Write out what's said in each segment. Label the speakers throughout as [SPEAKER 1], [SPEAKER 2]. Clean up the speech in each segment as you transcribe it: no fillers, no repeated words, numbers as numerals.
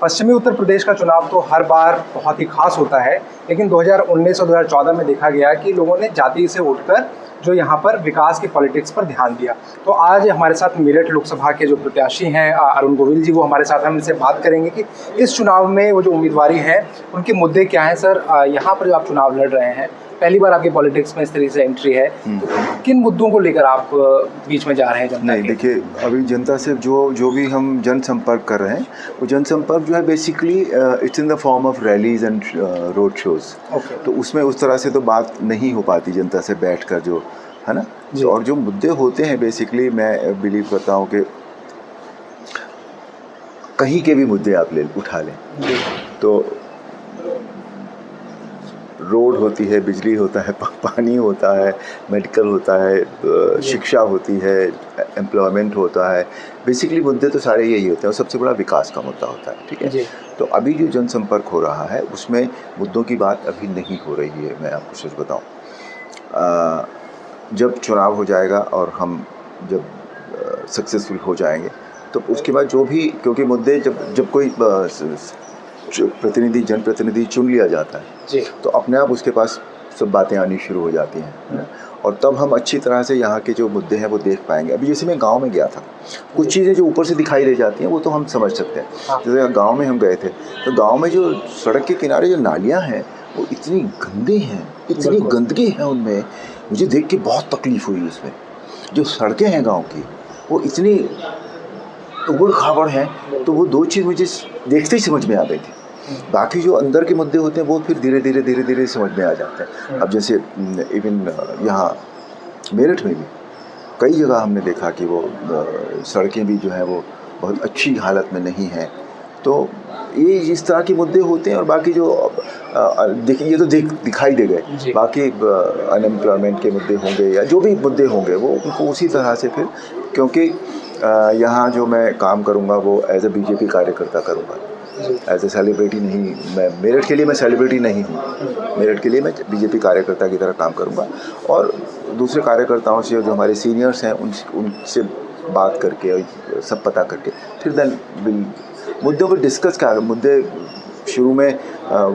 [SPEAKER 1] पश्चिमी उत्तर प्रदेश का चुनाव तो हर बार बहुत ही खास होता है, लेकिन 2019 और 2014 में देखा गया कि लोगों ने जाति से उठकर जो यहाँ पर विकास की पॉलिटिक्स पर ध्यान दिया। तो आज हमारे साथ मेरठ लोकसभा के जो प्रत्याशी हैं अरुण गोविल जी, वो हमारे साथ, हम इनसे बात करेंगे कि इस चुनाव में वो जो उम्मीदवारी है उनके मुद्दे क्या हैं। सर, यहाँ पर जो आप चुनाव लड़ रहे हैं, पहली बार आपकी पॉलिटिक्स में इस तरीके से एंट्री है, तो किन मुद्दों को लेकर आप बीच में जा रहे हैं जनता
[SPEAKER 2] नहीं, देखिए, अभी जनता से जो भी हम जनसंपर्क कर रहे हैं, वो जनसंपर्क जो है basically it's in the form of rallies and road shows. तो उसमें उस तरह से तो बात नहीं हो पाती जनता से बैठकर, जो है ना। तो और जो मुद्दे होते हैं बेसिकली, मैं बिलीव करता हूँ कि कहीं के भी मुद्दे आप उठा लें, तो रोड होती है, बिजली होता है, पानी होता है, मेडिकल होता है, शिक्षा होती है, एम्प्लॉयमेंट होता है, बेसिकली मुद्दे तो सारे यही होते हैं। और सबसे बड़ा विकास का मुद्दा होता है, ठीक है। तो अभी जो जनसंपर्क हो रहा है उसमें मुद्दों की बात अभी नहीं हो रही है। मैं आपको सच बताऊं, जब चुनाव हो जाएगा और हम जब सक्सेसफुल हो जाएंगे, तो उसके बाद जो भी, क्योंकि मुद्दे जब कोई जनप्रतिनिधि चुन लिया जाता है, तो अपने आप उसके पास सब बातें आनी शुरू हो जाती हैं, और तब हम अच्छी तरह से यहाँ के जो मुद्दे हैं वो देख पाएंगे। अभी जैसे मैं गांव में गया था, कुछ चीज़ें जो ऊपर से दिखाई दे जाती हैं वो तो हम समझ सकते हैं। जैसे गांव में हम गए थे, तो गांव में जो सड़क के किनारे जो नालियाँ हैं वो इतनी गंदी हैं, इतनी गंदगी है उनमें, मुझे देख के बहुत तकलीफ़ हुई। उसमें जो सड़कें हैं गाँव की, वो इतनी उबड़ खाबड़ हैं, तो वो दो चीज़ मुझे देखते ही समझ में आ गई थी। बाकी जो अंदर के मुद्दे होते हैं वो फिर धीरे धीरे समझ में आ जाते हैं। अब जैसे इवन यहाँ मेरठ में भी कई जगह हमने देखा कि वो सड़कें भी जो हैं वो बहुत अच्छी हालत में नहीं हैं। तो ये इस तरह के मुद्दे होते हैं। और बाकी जो देखिए, ये तो दिखाई दे गए, बाकी अनएम्प्लॉयमेंट के मुद्दे होंगे या जो भी मुद्दे होंगे वो उनको उसी तरह से फिर, क्योंकि यहाँ जो मैं काम करूँगा वो एज ए बीजेपी कार्यकर्ता करूँगा, एज ए सेलिब्रिटी नहीं। मैं मेरठ के लिए मैं सेलिब्रिटी नहीं हूँ, मेरठ के लिए मैं बीजेपी कार्यकर्ता की तरह काम करूँगा। और दूसरे कार्यकर्ताओं से, जो हमारे सीनियर्स हैं, उनसे बात करके और सब पता करके फिर देन मुद्दों पर डिस्कस कर, मुद्दे शुरू में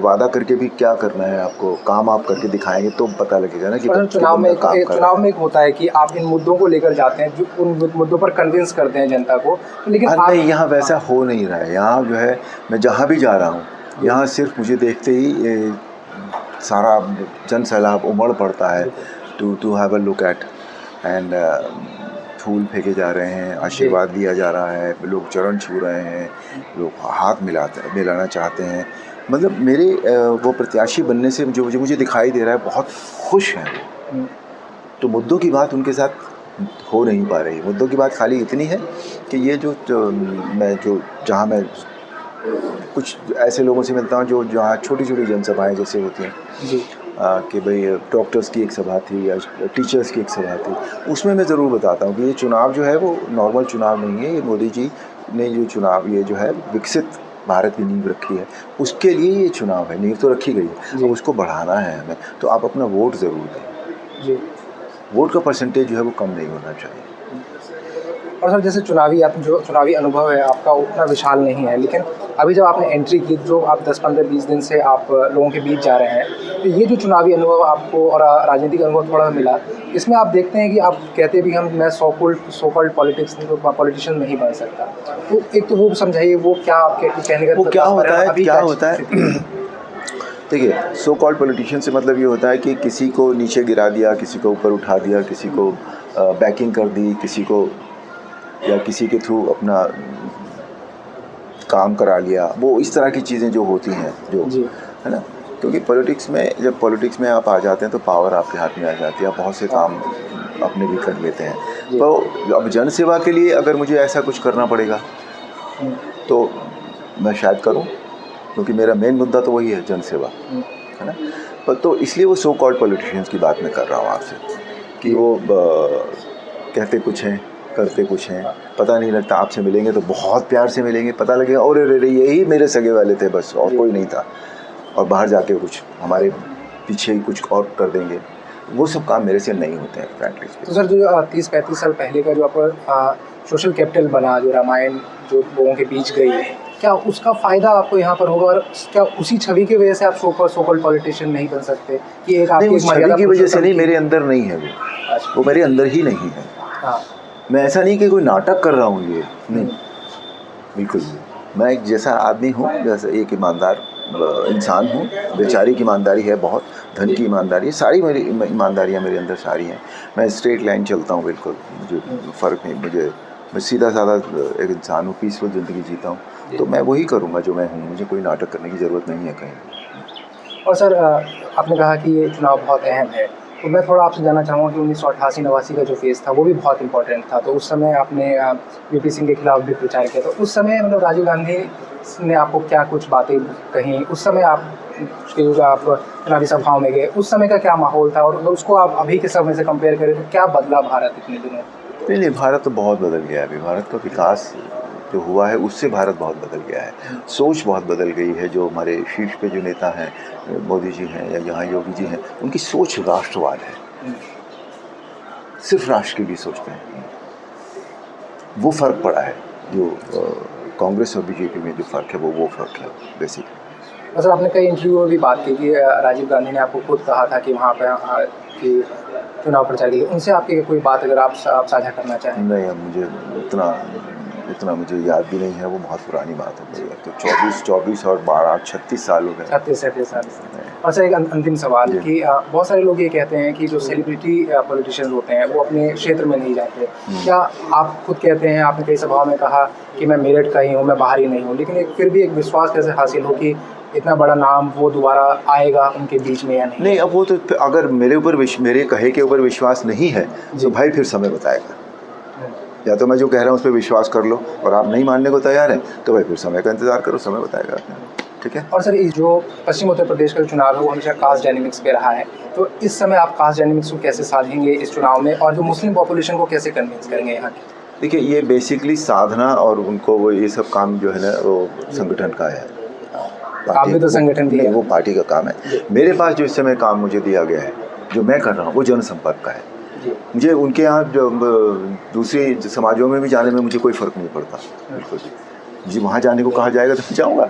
[SPEAKER 2] वादा करके भी क्या करना है आपको, काम आप करके दिखाएंगे तो पता लगेगा ना कि
[SPEAKER 1] चुनाव में एक होता है कि आप इन मुद्दों को लेकर जाते हैं, जो उन मुद्दों पर कन्विंस करते हैं जनता को, लेकिन
[SPEAKER 2] नहीं, यहाँ वैसा हो नहीं रहा है। यहाँ जो है, मैं जहाँ भी जा रहा हूँ, यहाँ सिर्फ मुझे देखते ही ये सारा जन सैलाब उमड़ पड़ता है to have a look at, and फूल फेंके जा रहे हैं, आशीर्वाद दिया जा रहा है, लोग चरण छू रहे हैं, लोग हाथ मिलाना चाहते हैं। मतलब मेरे वो प्रत्याशी बनने से जो मुझे दिखाई दे रहा है, बहुत खुश हैं। तो मुद्दों की बात उनके साथ हो नहीं पा रही। मुद्दों की बात खाली इतनी है कि ये जहाँ मैं कुछ ऐसे लोगों से मिलता हूँ जहाँ छोटी छोटी जनसभाएँ जैसे होती हैं, कि भाई डॉक्टर्स की एक सभा थी या टीचर्स की एक सभा थी, उसमें मैं ज़रूर बताता हूँ कि ये चुनाव जो है वो नॉर्मल चुनाव नहीं है। ये मोदी जी ने जो चुनाव, ये जो है विकसित भारत की नींव रखी है, उसके लिए ये चुनाव है। नींव तो रखी गई है, अब उसको बढ़ाना है हमें, तो आप अपना वोट ज़रूर दें। वोट का परसेंटेज जो है वो कम नहीं होना चाहिए।
[SPEAKER 1] और सर, जैसे जो चुनावी अनुभव है आपका उतना विशाल नहीं है, लेकिन अभी जब आपने एंट्री की, जो आप 10-15-20 दिन से आप लोगों के बीच जा रहे हैं, तो ये जो चुनावी अनुभव आपको और राजनीतिक अनुभव थोड़ा मिला, इसमें आप देखते हैं कि आप कहते भी मैं सो कॉल्ड पॉलिटिशियन नहीं बन सकता, तो एक तो वो समझाइए, वो क्या आपके कहने का,
[SPEAKER 2] वो क्या होता है देखिए, सो कॉल्ड पॉलिटिशियन से मतलब ये होता है कि किसी को नीचे गिरा दिया, किसी को ऊपर उठा दिया, किसी को बैकिंग कर दी, किसी को या किसी के थ्रू अपना काम करा लिया। वो इस तरह की चीज़ें जो होती हैं, जो है ना, क्योंकि जब पॉलिटिक्स में आप आ जाते हैं तो पावर आपके हाथ में आ जाती है, आप बहुत से काम अपने भी कर लेते हैं। तो अब जन सेवा के लिए अगर मुझे ऐसा कुछ करना पड़ेगा तो मैं शायद करूं, क्योंकि मेरा मेन मुद्दा तो वही है, जन सेवा, है ना। पर तो इसलिए वो सो कॉल्ड पॉलिटिशियंस की बात मैं कर रहा हूँ आपसे, कि वो कहते कुछ हैं, करते कुछ हैं, पता नहीं लगता। आपसे मिलेंगे तो बहुत प्यार से मिलेंगे, पता लगेगा और यही मेरे सगे वाले थे, बस और कोई नहीं था, और बाहर जाके कुछ हमारे पीछे ही कुछ और कर देंगे। वो सब काम मेरे से नहीं होते हैं, फ्रैंकली।
[SPEAKER 1] तो सर, जो 30-35 साल पहले का जो आपका सोशल कैपिटल बना, जो रामायण जो लोगों के बीच गई है, क्या उसका फ़ायदा आपको यहाँ पर होगा, और क्या उसी छवि की वजह से आप सो कॉल्ड पॉलिटिशियन नहीं बन सकते कि एक
[SPEAKER 2] नहीं,
[SPEAKER 1] आपकी
[SPEAKER 2] उस छवि की वजह से नहीं, मेरे अंदर नहीं है वो मेरे अंदर ही नहीं है।
[SPEAKER 1] हाँ,
[SPEAKER 2] मैं ऐसा नहीं कि कोई नाटक कर रहा हूँ, ये नहीं, बिल्कुल नहीं। मैं एक जैसा आदमी हूँ, जैसा एक ईमानदार इंसान हूँ। वैचारिक ईमानदारी है, बहुत धन की ईमानदारी है, सारी मेरी ईमानदारियाँ मेरे अंदर सारी हैं। मैं स्ट्रेट लाइन चलता हूँ, बिल्कुल मुझे फ़र्क नहीं, मैं सीधा साधा एक इंसान हूँ, पीसफुल ज़िंदगी जीता हूँ, तो मैं वही करूँगा जो मैं हूँ। मुझे कोई नाटक करने की ज़रूरत नहीं है कहीं।
[SPEAKER 1] और सर आपने कहा कि ये चुनाव बहुत अहम है, तो मैं थोड़ा आपसे जानना चाहूँगा कि 1988-89 का जो फेज़ था वो भी बहुत इंपॉर्टेंट था। तो उस समय आपने वीपी सिंह के खिलाफ भी प्रचार किया, तो उस समय मतलब राजीव गांधी ने आपको क्या कुछ बातें कहीं, उस समय आप चुनावी सभाओं में गए, उस समय का क्या माहौल था, और उसको आप अभी के समय से कंपेयर करें तो क्या बदला भारत इतने दिनों?
[SPEAKER 2] नहीं, भारत तो बहुत बदल गया है अभी। भारत का विकास जो हुआ है उससे भारत बहुत बदल गया है, सोच बहुत बदल गई है। जो हमारे शीर्ष पे जो नेता हैं, मोदी जी हैं या यहाँ योगी जी हैं, उनकी सोच राष्ट्रवाद है, सिर्फ राष्ट्र के लिए सोचते हैं। वो फ़र्क पड़ा है, जो कांग्रेस और बीजेपी में जो फ़र्क है वो फ़र्क है बेसिकली।
[SPEAKER 1] सर आपने कई इंटरव्यू में भी बात की कि राजीव गांधी ने आपको खुद कहा था कि वहाँ पर कि चुनाव प्रचार के लिए, उनसे आपकी कोई बात अगर आप साझा करना चाहें?
[SPEAKER 2] नहीं, अब मुझे उतना मुझे याद भी नहीं है, वो बहुत पुरानी बात हो गई है। तो 24 और 12 36 साल हो गए।
[SPEAKER 1] 36 साल। और सर एक अंतिम सवाल कि बहुत सारे लोग ये कहते हैं कि जो सेलिब्रिटी पॉलिटिशियंस होते हैं वो अपने क्षेत्र में नहीं जाते। क्या आप खुद कहते हैं, आपने कई सभाओं में कहा कि मैं मेरठ का ही हूँ, मैं बाहर ही नहीं हूँ, लेकिन फिर भी एक विश्वास कैसे हासिल हो कि इतना बड़ा नाम वो दोबारा आएगा उनके बीच में या नहीं?
[SPEAKER 2] नहीं, अब वो तो अगर मेरे कहे के ऊपर विश्वास नहीं है तो भाई फिर समय बताएगा। या तो मैं जो कह रहा हूँ उस पर विश्वास कर लो, और आप नहीं मानने को तैयार हैं तो भाई फिर समय का इंतज़ार करो, समय बताएगा। ठीक है।
[SPEAKER 1] और सर इस जो पश्चिम उत्तर प्रदेश का जो चुनाव है वो हमेशा कास्ट डायनेमिक्स पे रहा है, तो इस समय आप कास्ट डायनेमिक्स को कैसे साधेंगे इस चुनाव में, और जो मुस्लिम पॉपुलेशन को कैसे कन्विंस करेंगे यहाँ की?
[SPEAKER 2] देखिए, ये बेसिकली साधना और उनको वो ये सब काम जो है ना वो संगठन का है।
[SPEAKER 1] आप भी तो संगठन
[SPEAKER 2] नहीं, वो पार्टी का काम है। मेरे पास जो इस समय काम मुझे दिया गया है, जो मैं कर रहा हूँ, वो जनसंपर्क का है। मुझे उनके यहाँ जो दूसरे समाजों में भी जाने में मुझे कोई फ़र्क नहीं पड़ता, बिल्कुल जी। वहाँ जाने को कहा जाएगा तो मैं जाऊँगा।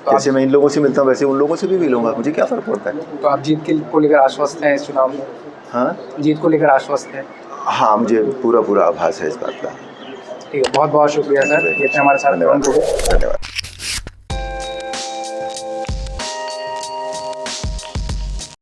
[SPEAKER 2] जैसे मैं इन लोगों से मिलता हूँ वैसे उन लोगों से भी मिलूँगा, मुझे क्या फ़र्क पड़ता है।
[SPEAKER 1] तो आप जीत को लेकर आश्वस्त हैं इस चुनाव में?
[SPEAKER 2] हाँ,
[SPEAKER 1] जीत को लेकर आश्वस्त हैं?
[SPEAKER 2] हाँ, मुझे पूरा आभास है इस बात का।
[SPEAKER 1] ठीक है, बहुत बहुत शुक्रिया सर, ये हमारे साथ।
[SPEAKER 2] धन्यवाद।